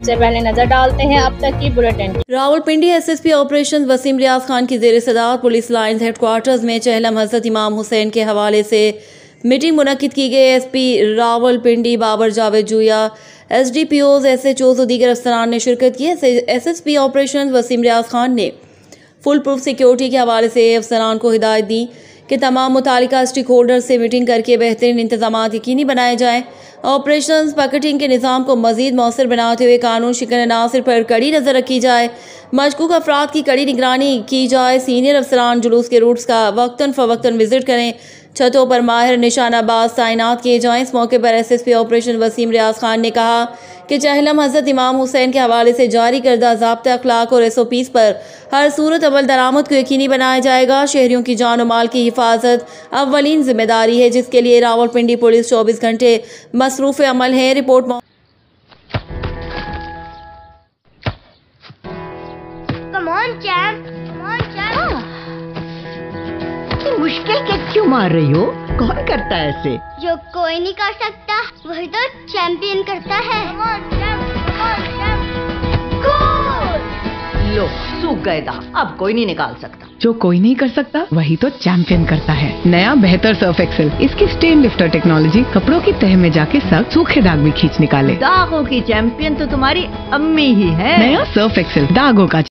सबसे पहले नजर डालते हैं अब तक की bulletin. Rawalpindi SSP operation Wasim Riaz Khan की जेर सदारत पुलिस लाइन्स हेडक्वार्टर्स में चहलम हजरत इमाम हुसैन के हवाले से मीटिंग मुनक्किद की गई। एसपी रावलपिंडी बाबर जावेद जुया, एसडीपीओज, एसएचओज और दीगर अफसरान ने शिरकत की। एसएसपी ऑपरेशन वसीम रियाज खान ने फुल प्रूफ सिक्योरिटी के हवाले से अफसरान को हिदायत दी कि तमाम मुतालिका स्टेक होल्डर से मीटिंग करके बेहतरीन इंतजाम यकीनी बनाए जाएँ। ऑपरेशन पकटिंग के निज़ाम को मजीद मौसर बनाते हुए कानून शिकन अनासर पर कड़ी नज़र रखी जाए, मशकूक अफराद की कड़ी निगरानी की जाए। सीनियर अफसरान जुलूस के रूट्स का वक्तन फ़वक्तन विजिट करें, छतों पर माहिर निशानाबाज तैनात किए जाएँ। इस मौके पर एसएसपी ऑपरेशन वसीम रियाज खान ने कहा कि चहलम हजरत इमाम हुसैन के हवाले से जारी करदा ज़ाब्ता अखलाक और SOPs पर हर सूरत अमल दरामद को यकीनी बनाया जाएगा। शहरियों की जान और माल की हिफाजत अव्वलीन जिम्मेदारी है, जिसके लिए रावलपिंडी पुलिस 24 घंटे मसरूफ़ अमल है। रिपोर्ट मुश्किल के क्यों मार रही हो? कौन करता है ऐसे? जो कोई नहीं कर सकता वही तो चैंपियन करता है। लो सूख गए दाग, अब कोई नहीं निकाल सकता। जो कोई नहीं कर सकता वही तो चैंपियन करता है। नया बेहतर सर्फ एक्सेल, इसकी स्टेन लिफ्टर टेक्नोलॉजी कपड़ों की तह में जाके सख्त सूखे दाग भी खींच निकाले। दागों की चैंपियन तो तुम्हारी अम्मी ही है। नया सर्फ एक्सेल दागों का